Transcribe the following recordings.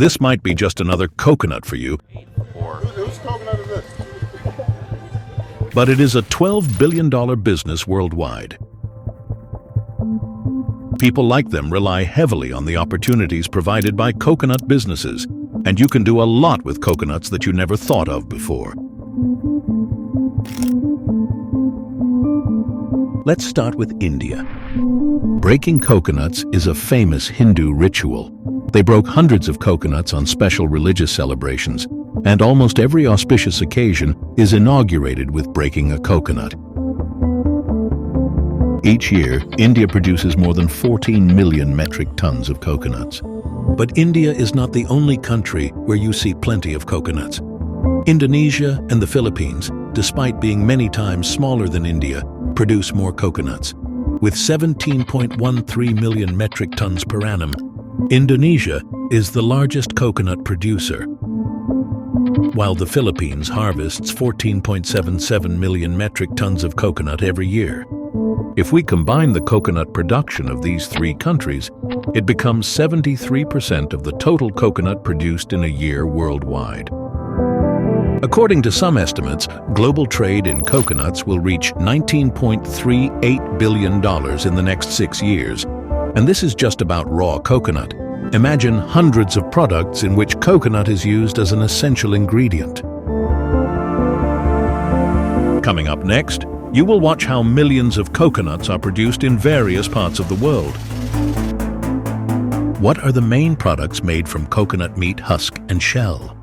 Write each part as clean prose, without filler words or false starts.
This might be just another coconut for you, Whose coconut is this? but it is a $12 billion business worldwide. People like them rely heavily on the opportunities provided by coconut businesses, and you can do a lot with coconuts that you never thought of before. Let's start with India. Breaking coconuts is a famous Hindu ritual. They broke hundreds of coconuts on special religious celebrations, and almost every auspicious occasion is inaugurated with breaking a coconut. Each year, India produces more than 14 million metric tons of coconuts. But India is not the only country where you see plenty of coconuts. Indonesia and the Philippines, despite being many times smaller than India, produce more coconuts. With 17.13 million metric tons per annum, Indonesia is the largest coconut producer, while the Philippines harvests 14.77 million metric tons of coconut every year. If we combine the coconut production of these three countries, it becomes 73% of the total coconut produced in a year worldwide. According to some estimates, global trade in coconuts will reach $19.38 billion in the next 6 years. And this is just about raw coconut. Imagine hundreds of products in which coconut is used as an essential ingredient. Coming up next, you will watch how millions of coconuts are produced in various parts of the world. What are the main products made from coconut meat, husk, and shell?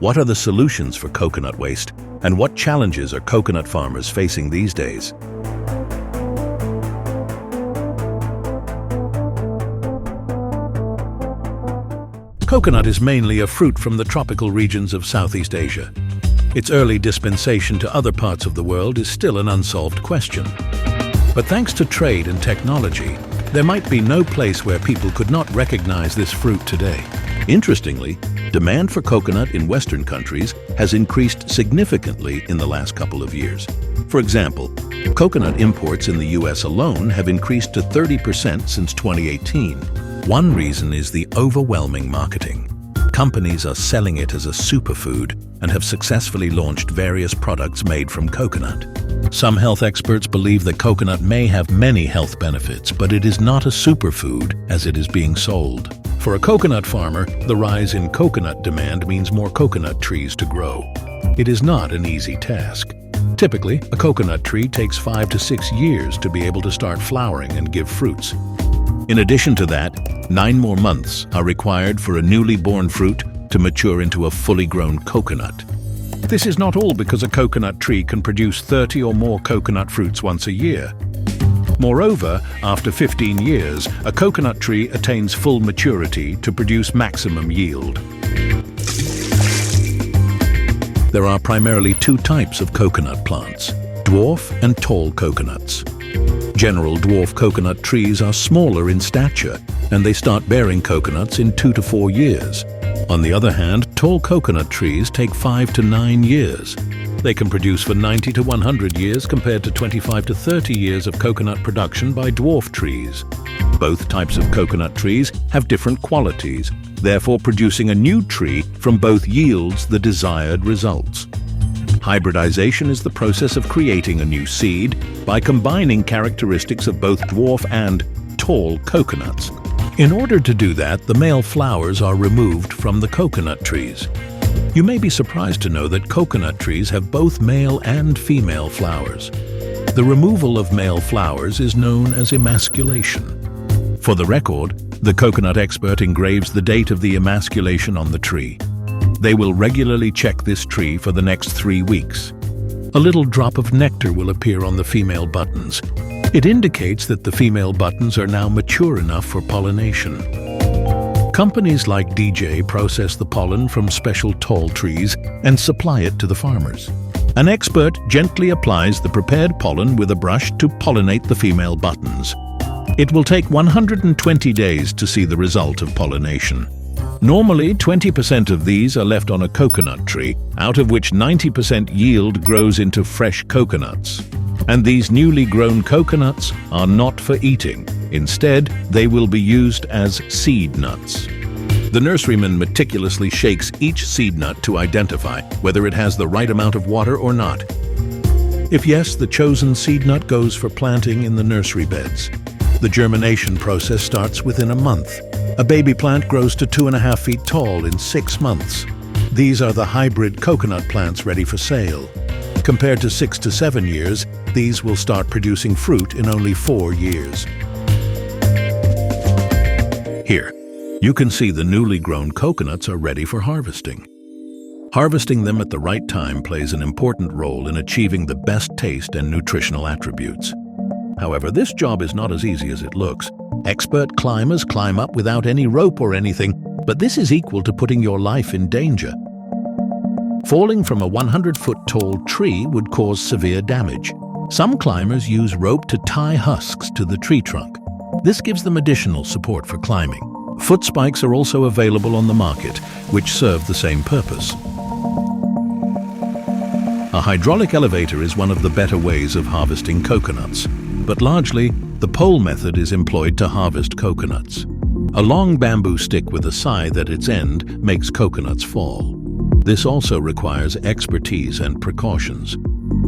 What are the solutions for coconut waste, and what challenges are coconut farmers facing these days? Coconut is mainly a fruit from the tropical regions of Southeast Asia. Its early dispensation to other parts of the world is still an unsolved question. But thanks to trade and technology, there might be no place where people could not recognize this fruit today. Interestingly, demand for coconut in Western countries has increased significantly in the last couple of years. For example, coconut imports in the US alone have increased to 30% since 2018. One reason is the overwhelming marketing. Companies are selling it as a superfood and have successfully launched various products made from coconut. Some health experts believe that coconut may have many health benefits, but it is not a superfood as it is being sold. For a coconut farmer, the rise in coconut demand means more coconut trees to grow. It is not an easy task. Typically, a coconut tree takes 5 to 6 years to be able to start flowering and give fruits. In addition to that, 9 more months are required for a newly born fruit to mature into a fully grown coconut. This is not all because a coconut tree can produce 30 or more coconut fruits once a year. Moreover, after 15 years, a coconut tree attains full maturity to produce maximum yield. There are primarily 2 types of coconut plants: dwarf and tall coconuts. General dwarf coconut trees are smaller in stature, and they start bearing coconuts in 2 to 4 years. On the other hand, tall coconut trees take 5 to 9 years. They can produce for 90 to 100 years compared to 25 to 30 years of coconut production by dwarf trees. Both types of coconut trees have different qualities, therefore producing a new tree from both yields the desired results. Hybridization is the process of creating a new seed by combining characteristics of both dwarf and tall coconuts. In order to do that, the male flowers are removed from the coconut trees. You may be surprised to know that coconut trees have both male and female flowers. The removal of male flowers is known as emasculation. For the record, the coconut expert engraves the date of the emasculation on the tree. They will regularly check this tree for the next 3 weeks. A little drop of nectar will appear on the female buttons. It indicates that the female buttons are now mature enough for pollination. Companies like DJ process the pollen from special tall trees and supply it to the farmers. An expert gently applies the prepared pollen with a brush to pollinate the female buttons. It will take 120 days to see the result of pollination. Normally, 20% of these are left on a coconut tree, out of which 90% yield grows into fresh coconuts. And these newly grown coconuts are not for eating. Instead, they will be used as seed nuts. The nurseryman meticulously shakes each seed nut to identify whether it has the right amount of water or not. If yes, the chosen seed nut goes for planting in the nursery beds. The germination process starts within a month. A baby plant grows to 2.5 feet tall in 6 months. These are the hybrid coconut plants ready for sale. Compared to 6 to 7 years, these will start producing fruit in only 4 years. Here, you can see the newly grown coconuts are ready for harvesting. Harvesting them at the right time plays an important role in achieving the best taste and nutritional attributes. However, this job is not as easy as it looks. Expert climbers climb up without any rope or anything, but this is equal to putting your life in danger. Falling from a 100-foot tall tree would cause severe damage. Some climbers use rope to tie husks to the tree trunk. This gives them additional support for climbing. Foot spikes are also available on the market, which serve the same purpose. A hydraulic elevator is one of the better ways of harvesting coconuts, but largely, the pole method is employed to harvest coconuts. A long bamboo stick with a scythe at its end makes coconuts fall. This also requires expertise and precautions,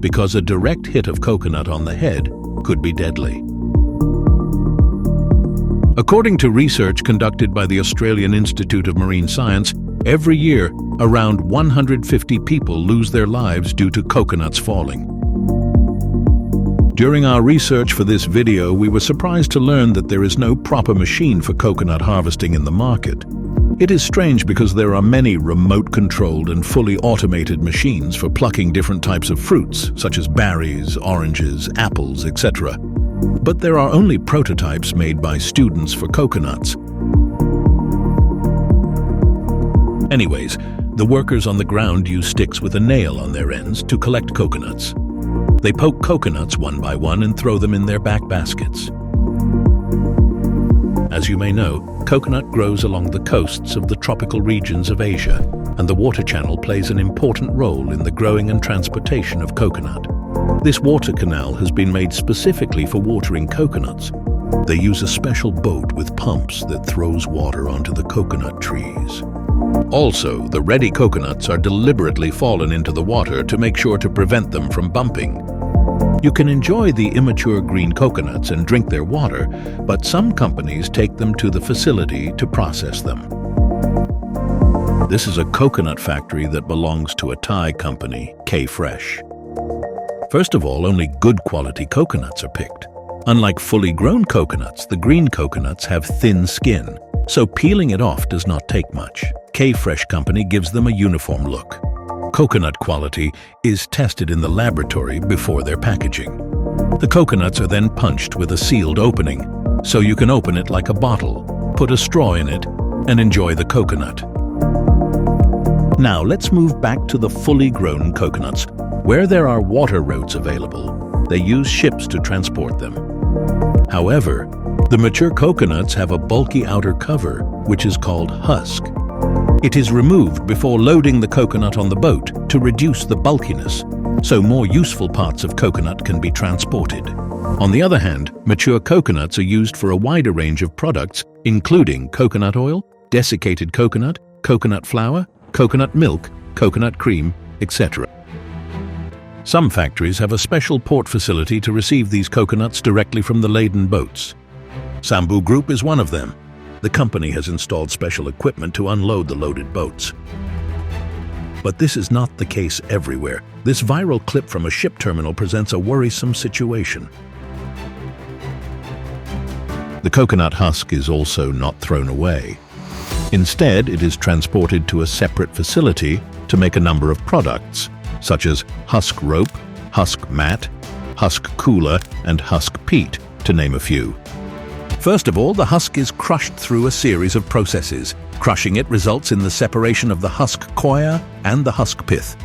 because a direct hit of coconut on the head could be deadly. According to research conducted by the Australian Institute of Marine Science, every year, around 150 people lose their lives due to coconuts falling. During our research for this video, we were surprised to learn that there is no proper machine for coconut harvesting in the market. It is strange because there are many remote-controlled and fully automated machines for plucking different types of fruits, such as berries, oranges, apples, etc. But there are only prototypes made by students for coconuts. Anyways, the workers on the ground use sticks with a nail on their ends to collect coconuts. They poke coconuts one by one and throw them in their back baskets. As you may know, coconut grows along the coasts of the tropical regions of Asia, and the water channel plays an important role in the growing and transportation of coconut. This water canal has been made specifically for watering coconuts. They use a special boat with pumps that throws water onto the coconut trees. Also, the ready coconuts are deliberately fallen into the water to make sure to prevent them from bumping. You can enjoy the immature green coconuts and drink their water, but some companies take them to the facility to process them. This is a coconut factory that belongs to a Thai company, K-Fresh. First of all, only good quality coconuts are picked. Unlike fully grown coconuts, the green coconuts have thin skin, so peeling it off does not take much. K-Fresh company gives them a uniform look. Coconut quality is tested in the laboratory before their packaging. The coconuts are then punched with a sealed opening, so you can open it like a bottle, put a straw in it, and enjoy the coconut. Now let's move back to the fully grown coconuts. Where there are water roads available, they use ships to transport them. However, the mature coconuts have a bulky outer cover, which is called husk. It is removed before loading the coconut on the boat to reduce the bulkiness, so more useful parts of coconut can be transported. On the other hand, mature coconuts are used for a wider range of products, including coconut oil, desiccated coconut, coconut flour, coconut milk, coconut cream, etc. Some factories have a special port facility to receive these coconuts directly from the laden boats. Sambu Group is one of them. The company has installed special equipment to unload the loaded boats. But this is not the case everywhere. This viral clip from a ship terminal presents a worrisome situation. The coconut husk is also not thrown away. Instead, it is transported to a separate facility to make a number of products, such as husk rope, husk mat, husk cooler, and husk peat, to name a few. First of all, the husk is crushed through a series of processes. Crushing it results in the separation of the husk coir and the husk pith.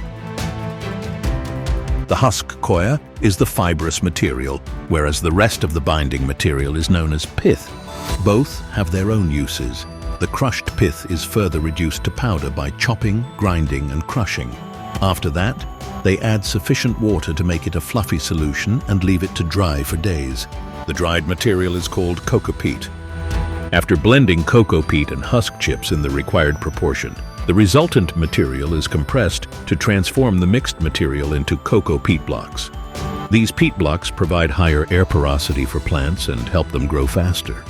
The husk coir is the fibrous material, whereas the rest of the binding material is known as pith. Both have their own uses. The crushed pith is further reduced to powder by chopping, grinding, and crushing. After that, they add sufficient water to make it a fluffy solution and leave it to dry for days. The dried material is called Coco Meat. After blending cocoa peat and husk chips in the required proportion, the resultant material is compressed to transform the mixed material into cocoa peat blocks. These peat blocks provide higher air porosity for plants and help them grow faster.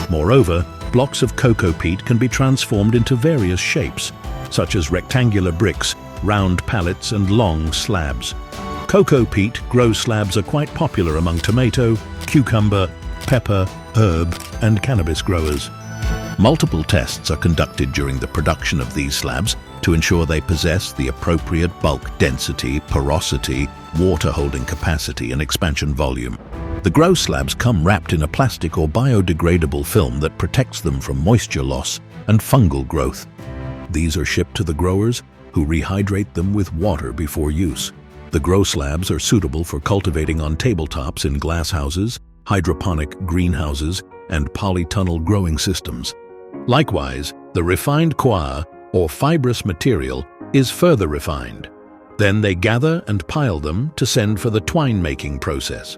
Moreover, blocks of cocoa peat can be transformed into various shapes, such as rectangular bricks, round pallets, and long slabs. Cocoa peat grow slabs are quite popular among tomato, cucumber, pepper, herb, and cannabis growers. Multiple tests are conducted during the production of these slabs to ensure they possess the appropriate bulk density, porosity, water holding capacity, and expansion volume. The grow slabs come wrapped in a plastic or biodegradable film that protects them from moisture loss and fungal growth. These are shipped to the growers, who rehydrate them with water before use. The grow slabs are suitable for cultivating on tabletops in glasshouses, hydroponic greenhouses, and polytunnel growing systems. Likewise, the refined coir, or fibrous material, is further refined. Then they gather and pile them to send for the twine-making process.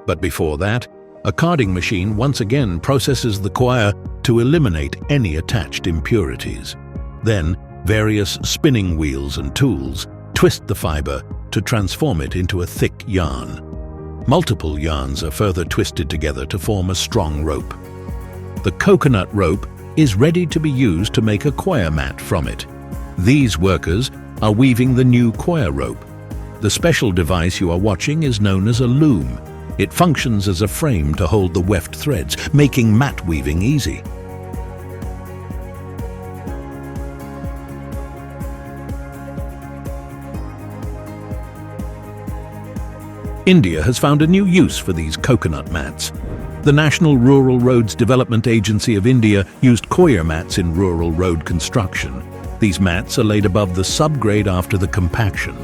But before that, a carding machine once again processes the coir to eliminate any attached impurities. Then, various spinning wheels and tools twist the fiber to transform it into a thick yarn. Multiple yarns are further twisted together to form a strong rope. The coconut rope is ready to be used to make a coir mat from it. These workers are weaving the new coir rope. The special device you are watching is known as a loom. It functions as a frame to hold the weft threads, making mat weaving easy. India has found a new use for these coconut mats. The National Rural Roads Development Agency of India used coir mats in rural road construction. These mats are laid above the subgrade after the compaction.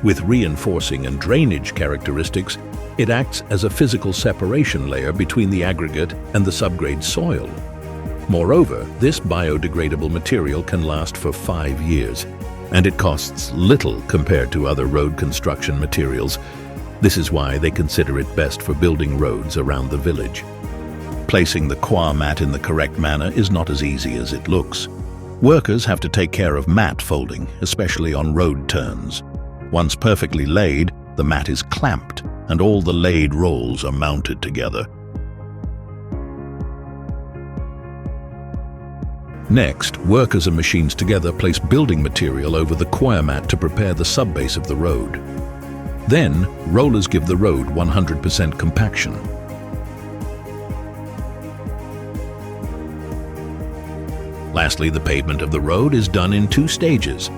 With reinforcing and drainage characteristics, it acts as a physical separation layer between the aggregate and the subgrade soil. Moreover, this biodegradable material can last for 5 years, and it costs little compared to other road construction materials. This is why they consider it best for building roads around the village. Placing the coir mat in the correct manner is not as easy as it looks. Workers have to take care of mat folding, especially on road turns. Once perfectly laid, the mat is clamped, and all the laid rolls are mounted together. Next, workers and machines together place building material over the coir mat to prepare the subbase of the road. Then, rollers give the road 100% compaction. Lastly, the pavement of the road is done in 2 stages.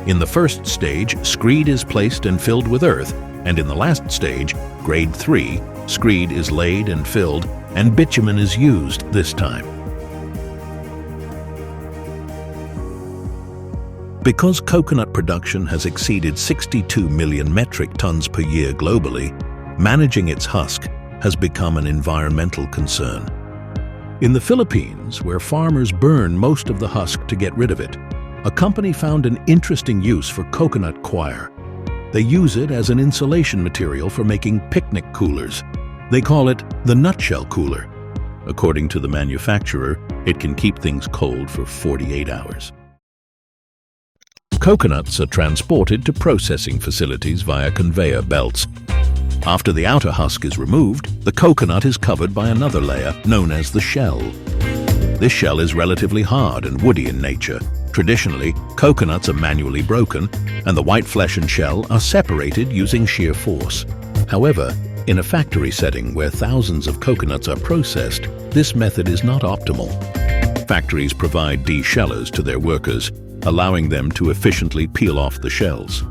In the first stage, screed is placed and filled with earth, and in the last stage, grade 3, screed is laid and filled, and bitumen is used this time. Because coconut production has exceeded 62 million metric tons per year globally, managing its husk has become an environmental concern. In the Philippines, where farmers burn most of the husk to get rid of it, a company found an interesting use for coconut coir. They use it as an insulation material for making picnic coolers. They call it the nutshell cooler. According to the manufacturer, it can keep things cold for 48 hours. Coconuts are transported to processing facilities via conveyor belts. After the outer husk is removed, the coconut is covered by another layer known as the shell. This shell is relatively hard and woody in nature. Traditionally, coconuts are manually broken, and the white flesh and shell are separated using shear force. However, in a factory setting where thousands of coconuts are processed, this method is not optimal. Factories provide deshellers to their workers, allowing them to efficiently peel off the shells.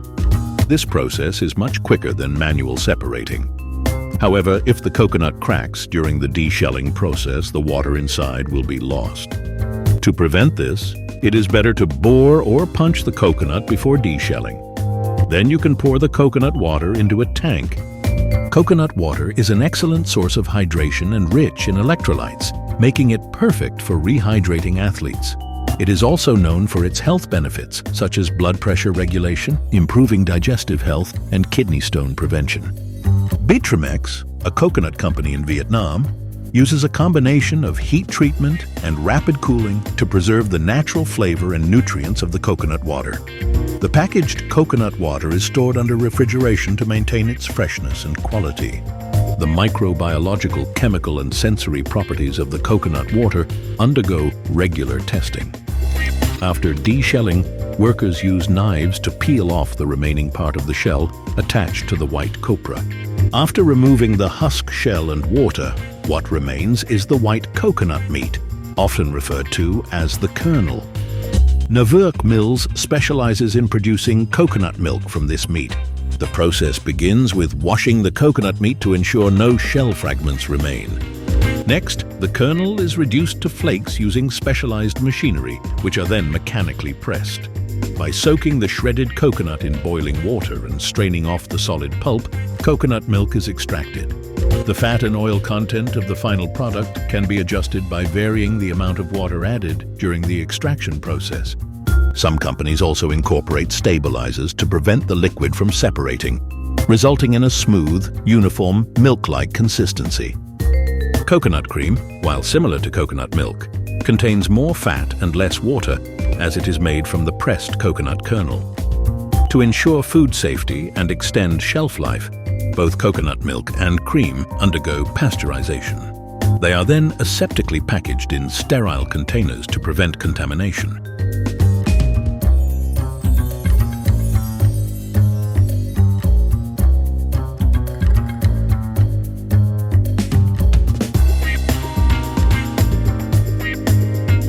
This process is much quicker than manual separating. However, if the coconut cracks during the deshelling process, the water inside will be lost. To prevent this, it is better to bore or punch the coconut before deshelling. Then you can pour the coconut water into a tank. Coconut water is an excellent source of hydration and rich in electrolytes, making it perfect for rehydrating athletes. It is also known for its health benefits, such as blood pressure regulation, improving digestive health, and kidney stone prevention. Beetle, a coconut company in Vietnam, uses a combination of heat treatment and rapid cooling to preserve the natural flavor and nutrients of the coconut water. The packaged coconut water is stored under refrigeration to maintain its freshness and quality. The microbiological, chemical, and sensory properties of the coconut water undergo regular testing. After deshelling, workers use knives to peel off the remaining part of the shell attached to the white copra. After removing the husk, shell, and water, what remains is the white coconut meat, often referred to as the kernel. Dwarf Mills specializes in producing coconut milk from this meat. The process begins with washing the coconut meat to ensure no shell fragments remain. Next, the kernel is reduced to flakes using specialized machinery, which are then mechanically pressed. By soaking the shredded coconut in boiling water and straining off the solid pulp, coconut milk is extracted. The fat and oil content of the final product can be adjusted by varying the amount of water added during the extraction process. Some companies also incorporate stabilizers to prevent the liquid from separating, resulting in a smooth, uniform, milk-like consistency. Coconut cream, while similar to coconut milk, contains more fat and less water as it is made from the pressed coconut kernel. To ensure food safety and extend shelf life, both coconut milk and cream undergo pasteurization. They are then aseptically packaged in sterile containers to prevent contamination.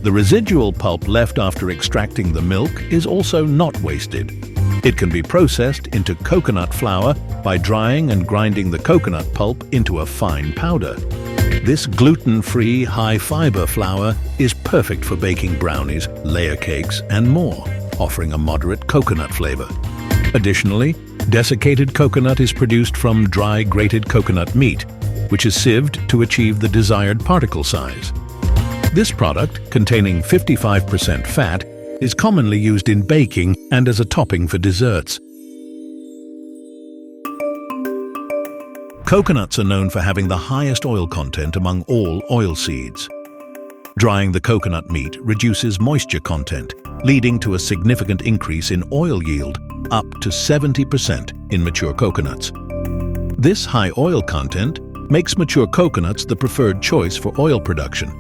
The residual pulp left after extracting the milk is also not wasted. It can be processed into coconut flour by drying and grinding the coconut pulp into a fine powder. This gluten-free, high-fiber flour is perfect for baking brownies, layer cakes, and more, offering a moderate coconut flavor. Additionally, desiccated coconut is produced from dry grated coconut meat, which is sieved to achieve the desired particle size. This product, containing 55% fat, is commonly used in baking and as a topping for desserts. Coconuts are known for having the highest oil content among all oilseeds. Drying the coconut meat reduces moisture content, leading to a significant increase in oil yield, up to 70% in mature coconuts. This high oil content makes mature coconuts the preferred choice for oil production.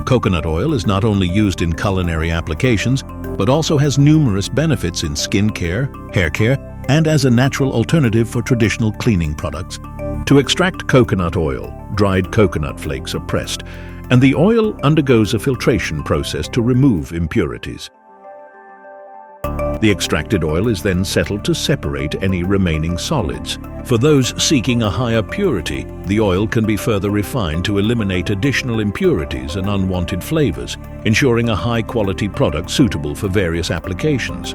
Coconut oil is not only used in culinary applications, but also has numerous benefits in skin care, hair care, and as a natural alternative for traditional cleaning products. To extract coconut oil, dried coconut flakes are pressed, and the oil undergoes a filtration process to remove impurities. The extracted oil is then settled to separate any remaining solids. For those seeking a higher purity, the oil can be further refined to eliminate additional impurities and unwanted flavors, ensuring a high-quality product suitable for various applications.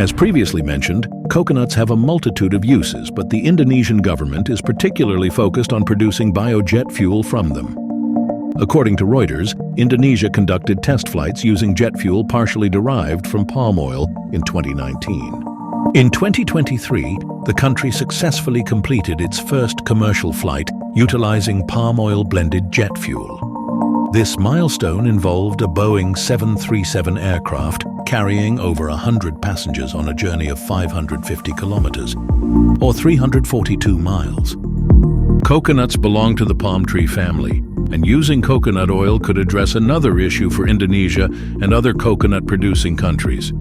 As previously mentioned, coconuts have a multitude of uses, but the Indonesian government is particularly focused on producing biojet fuel from them. According to Reuters, Indonesia conducted test flights using jet fuel partially derived from palm oil in 2019. In 2023, the country successfully completed its first commercial flight utilizing palm oil-blended jet fuel. This milestone involved a Boeing 737 aircraft carrying over 100 passengers on a journey of 550 kilometers, or 342 miles. Coconuts belong to the palm tree family, and using coconut oil could address another issue for Indonesia and other coconut-producing countries.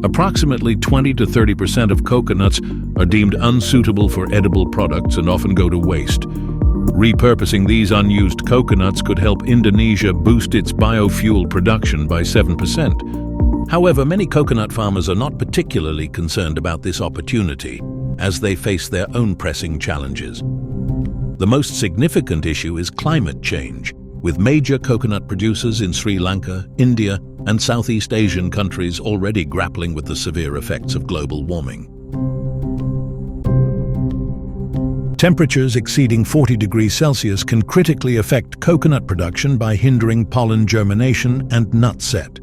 Approximately 20 to 30% of coconuts are deemed unsuitable for edible products and often go to waste. Repurposing these unused coconuts could help Indonesia boost its biofuel production by 7%. However, many coconut farmers are not particularly concerned about this opportunity, as they face their own pressing challenges. The most significant issue is climate change, with major coconut producers in Sri Lanka, India, and Southeast Asian countries already grappling with the severe effects of global warming. Temperatures exceeding 40 degrees Celsius can critically affect coconut production by hindering pollen germination and nut set.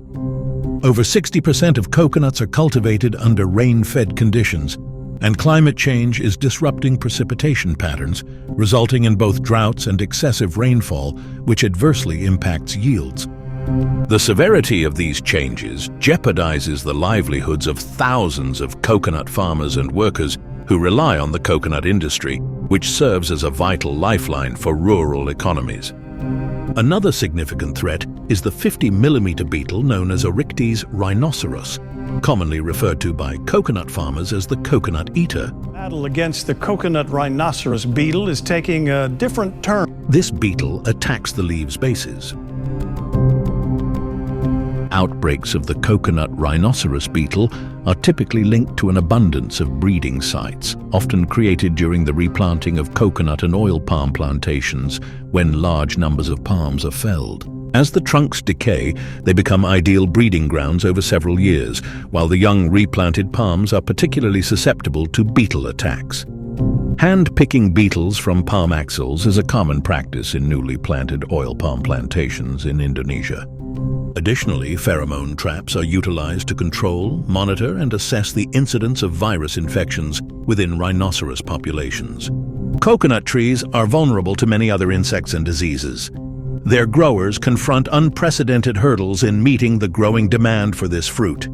Over 60% of coconuts are cultivated under rain-fed conditions, and climate change is disrupting precipitation patterns, resulting in both droughts and excessive rainfall, which adversely impacts yields. The severity of these changes jeopardizes the livelihoods of thousands of coconut farmers and workers who rely on the coconut industry, which serves as a vital lifeline for rural economies. Another significant threat is the 50mm beetle known as Oryctes rhinoceros, commonly referred to by coconut farmers as the coconut eater. Battle against the coconut rhinoceros beetle is taking a different turn. This beetle attacks the leaves' bases. Outbreaks of the coconut rhinoceros beetle are typically linked to an abundance of breeding sites, often created during the replanting of coconut and oil palm plantations when large numbers of palms are felled. As the trunks decay, they become ideal breeding grounds over several years, while the young replanted palms are particularly susceptible to beetle attacks. Hand-picking beetles from palm axils is a common practice in newly planted oil palm plantations in Indonesia. Additionally, pheromone traps are utilized to control, monitor, and assess the incidence of virus infections within rhinoceros populations. Coconut trees are vulnerable to many other insects and diseases. Their growers confront unprecedented hurdles in meeting the growing demand for this fruit.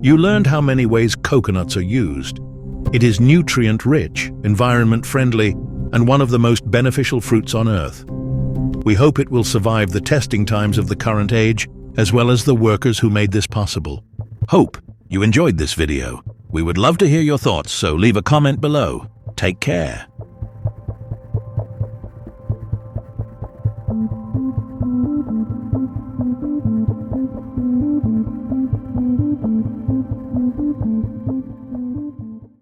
You learned how many ways coconuts are used. It is nutrient-rich, environment-friendly, and one of the most beneficial fruits on Earth. We hope it will survive the testing times of the current age, as well as the workers who made this possible. Hope you enjoyed this video. We would love to hear your thoughts, so leave a comment below. Take care.